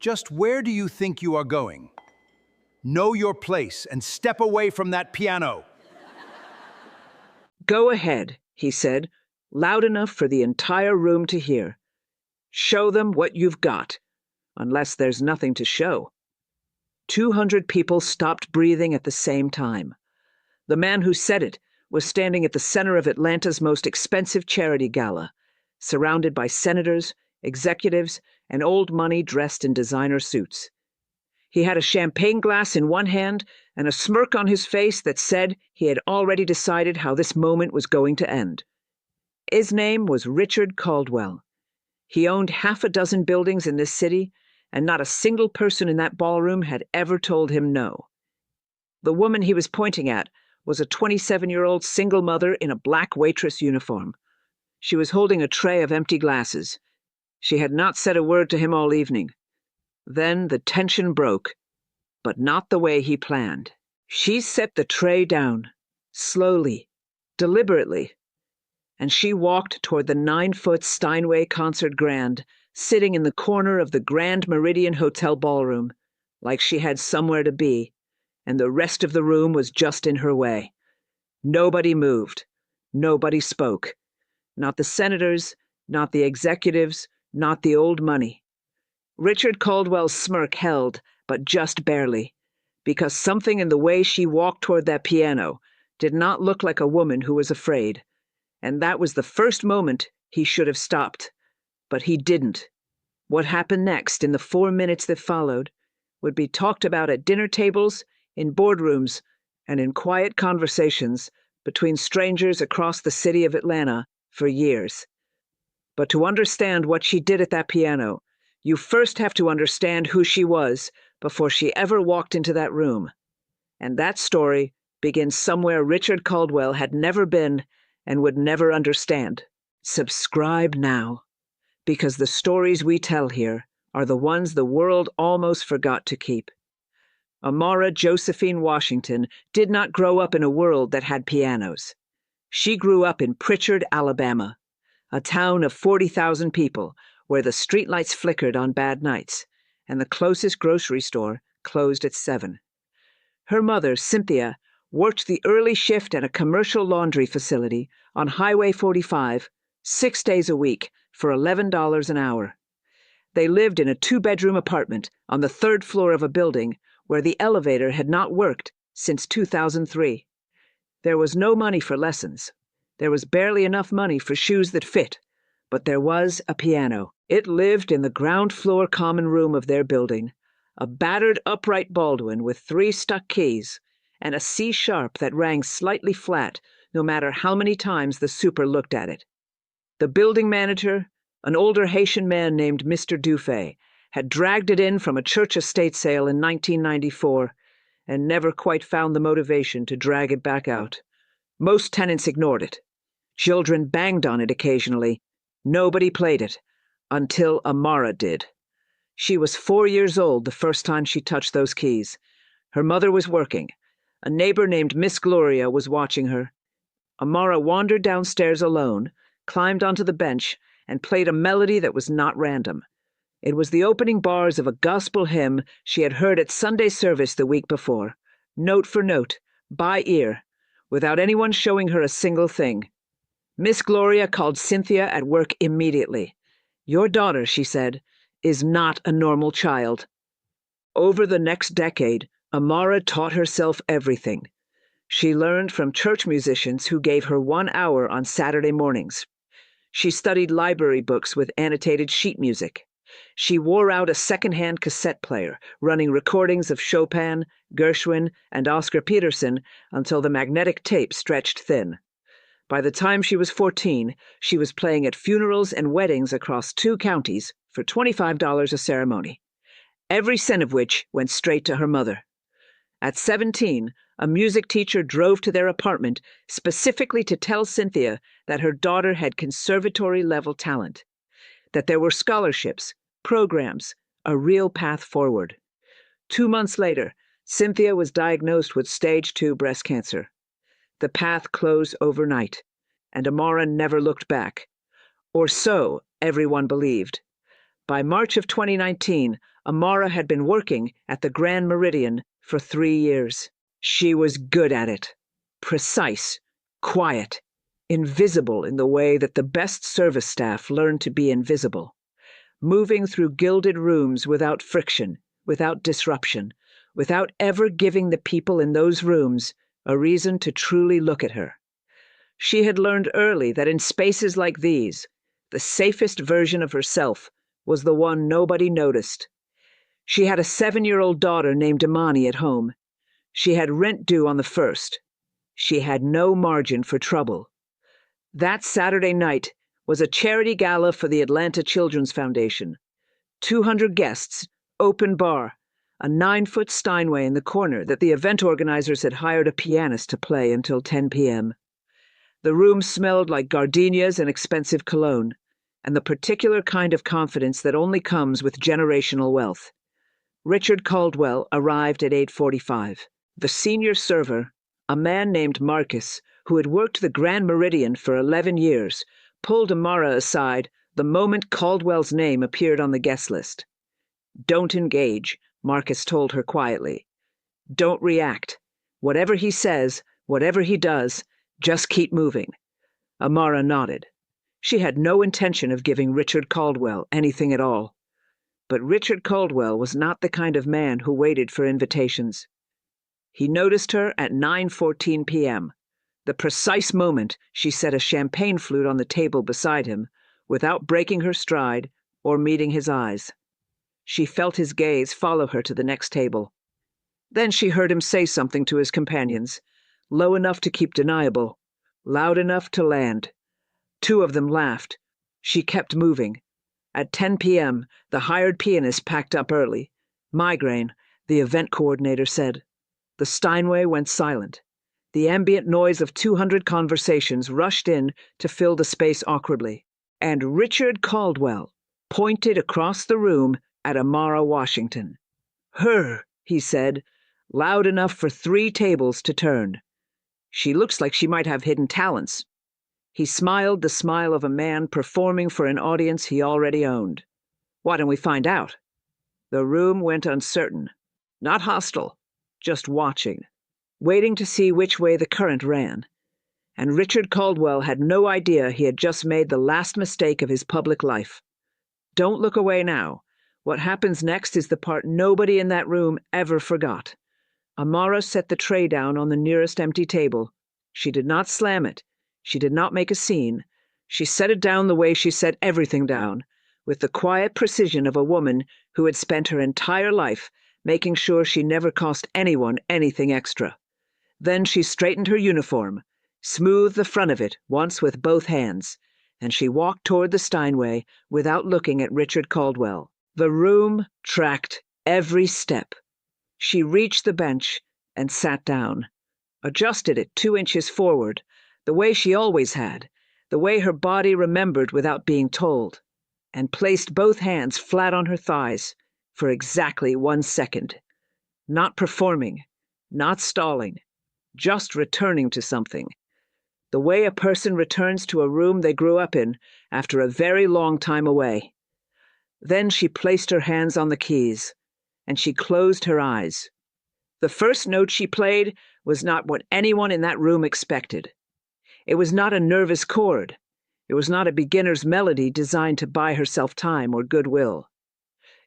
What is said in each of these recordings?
Just where do you think you are going? Know your place and step away from that piano. Go ahead, he said, loud enough for the entire room to hear. Show them what you've got, unless there's nothing to show. 200 people stopped breathing at the same time. The man who said it was standing at the center of Atlanta's most expensive charity gala, surrounded by senators, executives, and old money dressed in designer suits. He had a champagne glass in one hand and a smirk on his face that said he had already decided how this moment was going to end. His name was Richard Caldwell. He owned half a dozen buildings in this city, and not a single person in that ballroom had ever told him no. The woman he was pointing at was a 27-year-old single mother in a black waitress uniform. She was holding a tray of empty glasses. She had not said a word to him all evening. Then the tension broke, but not the way he planned. She set the tray down, slowly, deliberately, and she walked toward the 9-foot Steinway Concert Grand, sitting in the corner of the Grand Meridian Hotel ballroom, like she had somewhere to be, and the rest of the room was just in her way. Nobody moved. Nobody spoke. Not the senators, not the executives, not the old money. Richard Caldwell's smirk held, but just barely, because something in the way she walked toward that piano did not look like a woman who was afraid, and that was the first moment he should have stopped. But he didn't. What happened next, in the 4 minutes that followed, would be talked about at dinner tables, in boardrooms, and in quiet conversations between strangers across the city of Atlanta for years. But to understand what she did at that piano, you first have to understand who she was before she ever walked into that room. And that story begins somewhere Richard Caldwell had never been and would never understand. Subscribe now, because the stories we tell here are the ones the world almost forgot to keep. Amara Josephine Washington did not grow up in a world that had pianos. She grew up in Pritchard, Alabama, a town of 40,000 people where the streetlights flickered on bad nights and the closest grocery store closed at 7. Her mother, Cynthia, worked the early shift at a commercial laundry facility on Highway 45 6 days a week for $11 an hour. They lived in a 2-bedroom apartment on the 3rd floor of a building where the elevator had not worked since 2003. There was no money for lessons. There was barely enough money for shoes that fit, but there was a piano. It lived in the ground floor common room of their building, a battered upright Baldwin with 3 stuck keys, and a C-sharp that rang slightly flat no matter how many times the super looked at it. The building manager, an older Haitian man named Mr. Dufay, had dragged it in from a church estate sale in 1994 and never quite found the motivation to drag it back out. Most tenants ignored it. Children banged on it occasionally. Nobody played it, until Amara did. She was 4 years old the first time she touched those keys. Her mother was working. A neighbor named Miss Gloria was watching her. Amara wandered downstairs alone, climbed onto the bench, and played a melody that was not random. It was the opening bars of a gospel hymn she had heard at Sunday service the week before, note for note, by ear, without anyone showing her a single thing. Miss Gloria called Cynthia at work immediately. "Your daughter," she said, "is not a normal child." Over the next decade, Amara taught herself everything. She learned from church musicians who gave her 1 hour on Saturday mornings. She studied library books with annotated sheet music. She wore out a second-hand cassette player, running recordings of Chopin, Gershwin, and Oscar Peterson until the magnetic tape stretched thin. By the time she was 14, she was playing at funerals and weddings across 2 counties for $25 a ceremony, every cent of which went straight to her mother. At 17, a music teacher drove to their apartment specifically to tell Cynthia that her daughter had conservatory-level talent, that there were scholarships, programs, a real path forward. 2 months later, Cynthia was diagnosed with stage 2 breast cancer. The path closed overnight, and Amara never looked back. Or so everyone believed. By March of 2019, Amara had been working at the Grand Meridian for 3 years. She was good at it. Precise, quiet, invisible in the way that the best service staff learn to be invisible. Moving through gilded rooms without friction, without disruption, without ever giving the people in those rooms a reason to truly look at her. She had learned early that in spaces like these, the safest version of herself was the one nobody noticed. She had a 7-year-old daughter named Imani at home. She had rent due on the 1st. She had no margin for trouble. That Saturday night was a charity gala for the Atlanta Children's Foundation. 200 guests, open bar, a 9-foot Steinway in the corner that the event organizers had hired a pianist to play until 10 p.m. The room smelled like gardenias and expensive cologne, and the particular kind of confidence that only comes with generational wealth. Richard Caldwell arrived at 8:45. The senior server, a man named Marcus, who had worked the Grand Meridian for 11 years, pulled Amara aside the moment Caldwell's name appeared on the guest list. "Don't engage," Marcus told her quietly. "Don't react. Whatever he says, whatever he does, just keep moving." Amara nodded. She had no intention of giving Richard Caldwell anything at all. But Richard Caldwell was not the kind of man who waited for invitations. He noticed her at 9:14 p.m., the precise moment she set a champagne flute on the table beside him, without breaking her stride or meeting his eyes. She felt his gaze follow her to the next table. Then she heard him say something to his companions, low enough to keep deniable, loud enough to land. 2 of them laughed. She kept moving. At 10 p.m., the hired pianist packed up early. "Migraine," the event coordinator said. The Steinway went silent. The ambient noise of 200 conversations rushed in to fill the space awkwardly. And Richard Caldwell pointed across the room at Amara Washington. "Her," he said, loud enough for 3 tables to turn. "She looks like she might have hidden talents." He smiled the smile of a man performing for an audience he already owned. "Why don't we find out?" The room went uncertain. Not hostile, just watching, waiting to see which way the current ran. And Richard Caldwell had no idea he had just made the last mistake of his public life. Don't look away now. What happens next is the part nobody in that room ever forgot. Amara set the tray down on the nearest empty table. She did not slam it. She did not make a scene. She set it down the way she set everything down, with the quiet precision of a woman who had spent her entire life making sure she never cost anyone anything extra. Then she straightened her uniform, smoothed the front of it once with both hands, and she walked toward the Steinway without looking at Richard Caldwell. The room tracked every step. She reached the bench and sat down, adjusted it 2 inches forward, the way she always had, the way her body remembered without being told, and placed both hands flat on her thighs for exactly 1 second. Not performing, not stalling, just returning to something. The way a person returns to a room they grew up in after a very long time away. Then she placed her hands on the keys, and she closed her eyes. The first note she played was not what anyone in that room expected. It was not a nervous chord. It was not a beginner's melody designed to buy herself time or goodwill.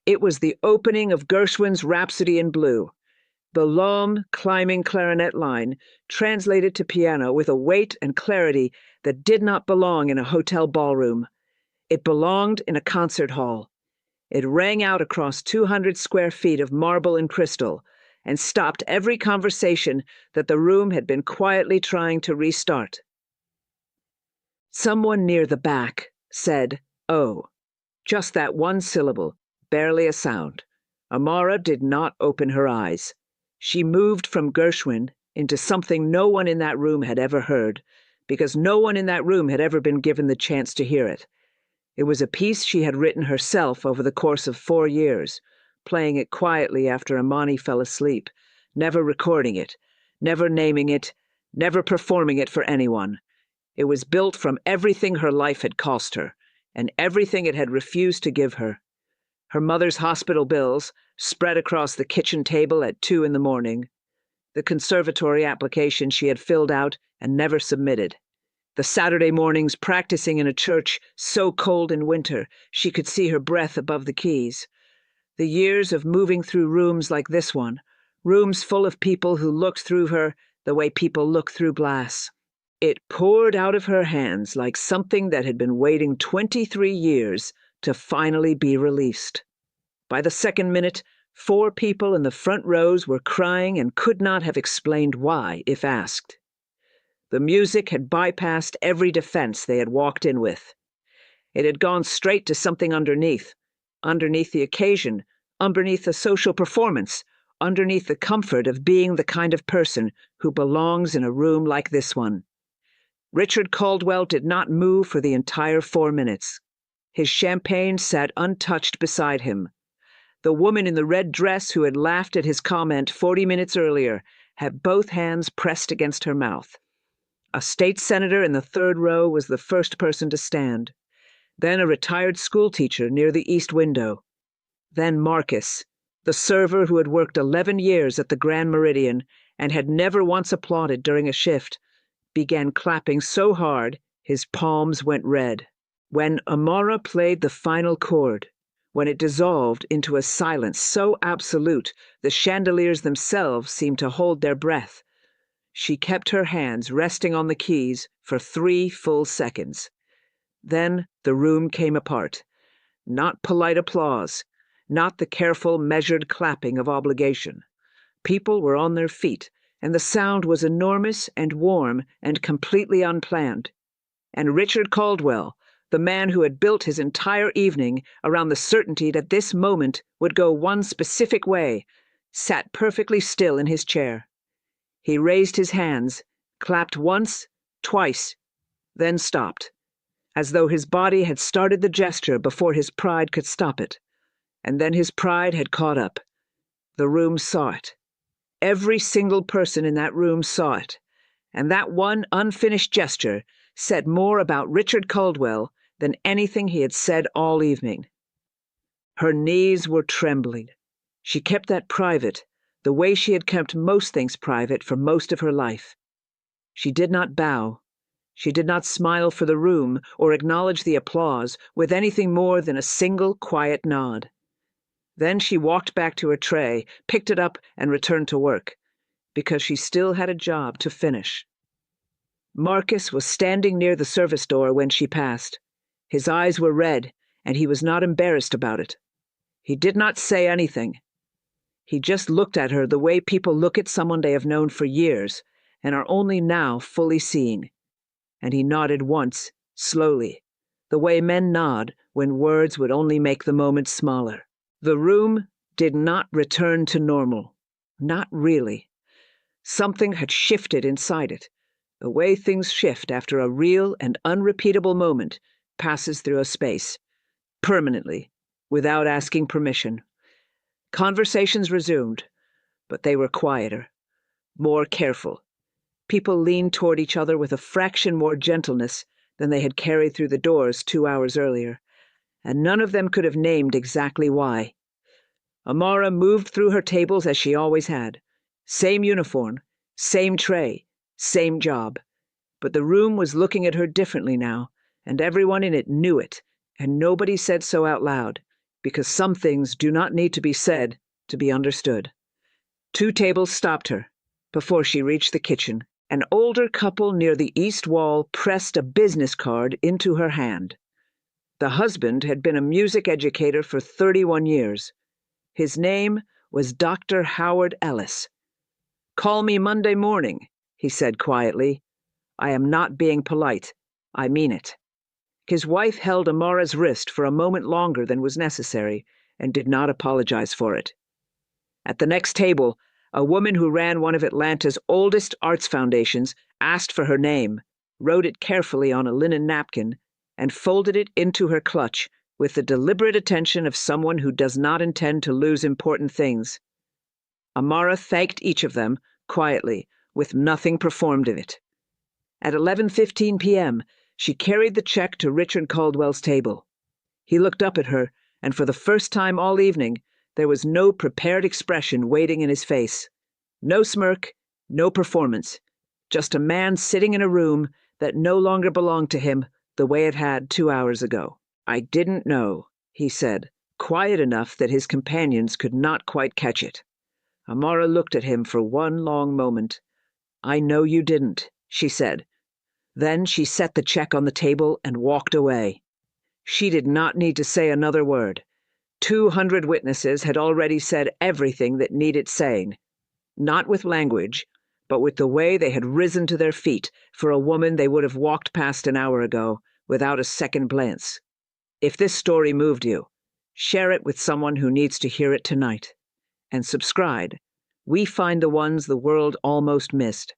It was the opening of Gershwin's Rhapsody in Blue, the long, climbing clarinet line translated to piano with a weight and clarity that did not belong in a hotel ballroom. It belonged in a concert hall. It rang out across 200 square feet of marble and crystal and stopped every conversation that the room had been quietly trying to restart. Someone near the back said, "Oh," just that one syllable, barely a sound. Amara did not open her eyes. She moved from Gershwin into something no one in that room had ever heard, because no one in that room had ever been given the chance to hear it. It was a piece she had written herself over the course of 4 years, playing it quietly after Imani fell asleep, never recording it, never naming it, never performing it for anyone. It was built from everything her life had cost her, and everything it had refused to give her. her mother's hospital bills spread across the kitchen table at 2 a.m, the conservatory application she had filled out and never submitted, the Saturday mornings practicing in a church so cold in winter she could see her breath above the keys, the years of moving through rooms like this one, rooms full of people who looked through her the way people look through glass. It poured out of her hands like something that had been waiting 23 years to finally be released. By the second minute, 4 people in the front rows were crying and could not have explained why if asked. The music had bypassed every defense they had walked in with. It had gone straight to something underneath the occasion, underneath the social performance, underneath the comfort of being the kind of person who belongs in a room like this one. Richard Caldwell did not move for the entire 4 minutes. His champagne sat untouched beside him. The woman in the red dress who had laughed at his comment 40 minutes earlier had both hands pressed against her mouth. A state senator in the 3rd row was the first person to stand. Then a retired schoolteacher near the east window. Then Marcus, the server who had worked 11 years at the Grand Meridian and had never once applauded during a shift, began clapping so hard his palms went red. When Amara played the final chord, when it dissolved into a silence so absolute the chandeliers themselves seemed to hold their breath, she kept her hands resting on the keys for 3 full seconds. Then the room came apart. Not polite applause, not the careful, measured clapping of obligation. People were on their feet, and the sound was enormous and warm and completely unplanned. And Richard Caldwell, the man who had built his entire evening around the certainty that this moment would go one specific way, sat perfectly still in his chair. He raised his hands, clapped once, twice, then stopped, as though his body had started the gesture before his pride could stop it. And then his pride had caught up. The room saw it. Every single person in that room saw it, and that one unfinished gesture said more about Richard Caldwell than anything he had said all evening. Her knees were trembling. She kept that private, the way she had kept most things private for most of her life. She did not bow. She did not smile for the room or acknowledge the applause with anything more than a single quiet nod. Then she walked back to her tray, picked it up, and returned to work, because she still had a job to finish. Marcus was standing near the service door when she passed. His eyes were red, and he was not embarrassed about it. He did not say anything. He just looked at her the way people look at someone they have known for years and are only now fully seeing. And he nodded once, slowly, the way men nod when words would only make the moment smaller. The room did not return to normal. Not really. Something had shifted inside it, the way things shift after a real and unrepeatable moment passes through a space, permanently, without asking permission. Conversations resumed, but they were quieter, more careful. People leaned toward each other with a fraction more gentleness than they had carried through the doors 2 hours earlier, and none of them could have named exactly why. Amara moved through her tables as she always had. Same uniform, same tray, same job. But the room was looking at her differently now, and everyone in it knew it, and nobody said so out loud, because some things do not need to be said to be understood. 2 tables stopped her. Before she reached the kitchen, an older couple near the east wall pressed a business card into her hand. The husband had been a music educator for 31 years. His name was Dr. Howard Ellis. "Call me Monday morning," he said quietly. "I am not being polite. I mean it." His wife held Amara's wrist for a moment longer than was necessary and did not apologize for it. At the next table, a woman who ran one of Atlanta's oldest arts foundations asked for her name, wrote it carefully on a linen napkin, and folded it into her clutch with the deliberate attention of someone who does not intend to lose important things. Amara thanked each of them, quietly, with nothing performed in it. At 11:15 p.m., she carried the check to Richard Caldwell's table. He looked up at her and for the first time all evening, there was no prepared expression waiting in his face. No smirk, no performance. Just a man sitting in a room that no longer belonged to him the way it had 2 hours ago. "I didn't know," he said, quiet enough that his companions could not quite catch it. Amara looked at him for one long moment. "I know you didn't," she said. Then she set the check on the table and walked away. She did not need to say another word. 200 witnesses had already said everything that needed saying. Not with language, but with the way they had risen to their feet for a woman they would have walked past an hour ago without a second glance. If this story moved you, share it with someone who needs to hear it tonight. And subscribe. We find the ones the world almost missed.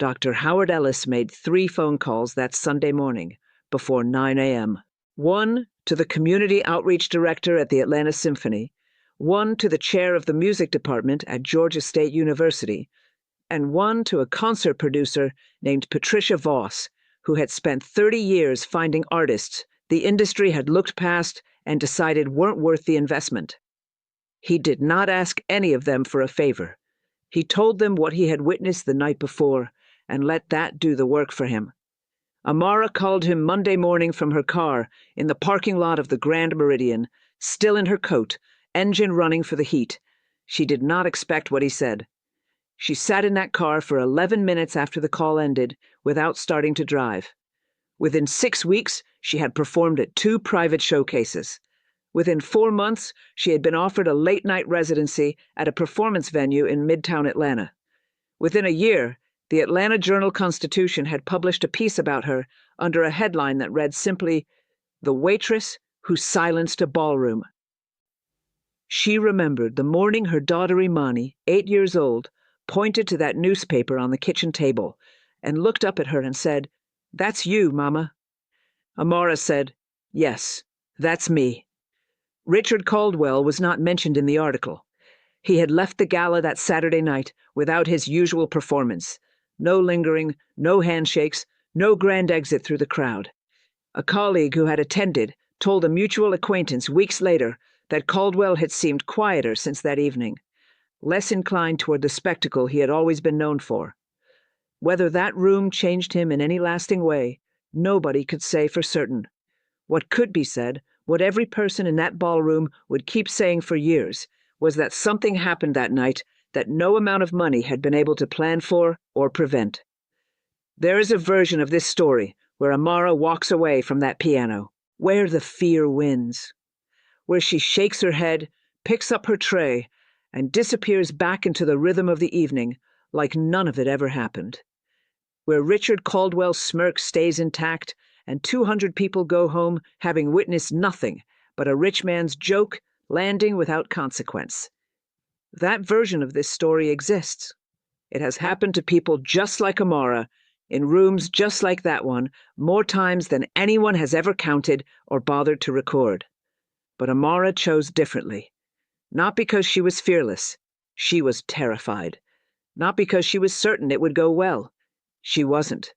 Dr. Howard Ellis made 3 phone calls that Sunday morning before 9 a.m. One to the community outreach director at the Atlanta Symphony, one to the chair of the music department at Georgia State University, and one to a concert producer named Patricia Voss, who had spent 30 years finding artists the industry had looked past and decided weren't worth the investment. He did not ask any of them for a favor. He told them what he had witnessed the night before and let that do the work for him. Amara called him Monday morning from her car in the parking lot of the Grand Meridian, still in her coat, engine running for the heat. She did not expect what he said. She sat in that car for 11 minutes after the call ended without starting to drive. Within 6 weeks, she had performed at 2 private showcases. Within 4 months, she had been offered a late-night residency at a performance venue in Midtown Atlanta. Within a year, the Atlanta Journal-Constitution had published a piece about her under a headline that read simply, "The Waitress Who Silenced a Ballroom." She remembered the morning her daughter Imani, 8 years old, pointed to that newspaper on the kitchen table and looked up at her and said, "That's you, Mama." Amara said, "Yes, that's me." Richard Caldwell was not mentioned in the article. He had left the gala that Saturday night without his usual performance. No lingering, no handshakes, no grand exit through the crowd. A colleague who had attended told a mutual acquaintance weeks later that Caldwell had seemed quieter since that evening, less inclined toward the spectacle he had always been known for. Whether that room changed him in any lasting way, nobody could say for certain. What could be said, what every person in that ballroom would keep saying for years, was that something happened that night that no amount of money had been able to plan for or prevent. There is a version of this story where Amara walks away from that piano, where the fear wins, where she shakes her head, picks up her tray, and disappears back into the rhythm of the evening like none of it ever happened, where Richard Caldwell's smirk stays intact and 200 people go home having witnessed nothing but a rich man's joke landing without consequence. That version of this story exists. It has happened to people just like Amara, in rooms just like that one, more times than anyone has ever counted or bothered to record. But Amara chose differently. Not because she was fearless. She was terrified. Not because she was certain it would go well. She wasn't.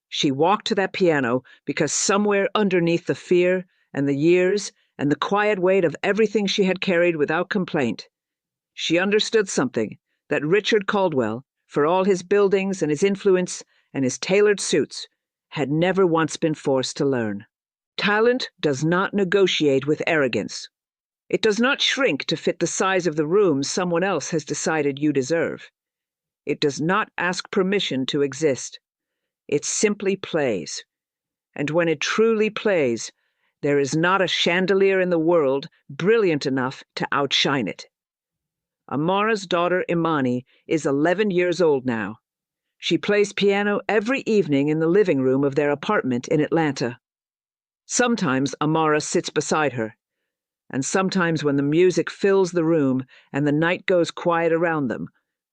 She walked to that piano because somewhere underneath the fear and the years and the quiet weight of everything she had carried without complaint, she understood something that Richard Caldwell, for all his buildings and his influence and his tailored suits, had never once been forced to learn. Talent does not negotiate with arrogance. It does not shrink to fit the size of the room someone else has decided you deserve. It does not ask permission to exist. It simply plays. And when it truly plays, there is not a chandelier in the world brilliant enough to outshine it. Amara's daughter Imani is 11 years old now. She plays piano every evening in the living room of their apartment in Atlanta. Sometimes Amara sits beside her, and sometimes when the music fills the room and the night goes quiet around them,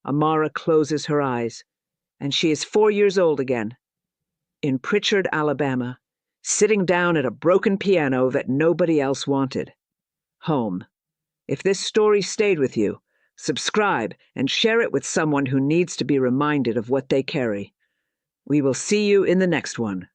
Amara closes her eyes, and she is 4 years old again, in Pritchard, Alabama, sitting down at a broken piano that nobody else wanted. Home. If this story stayed with you, subscribe and share it with someone who needs to be reminded of what they carry. We will see you in the next one.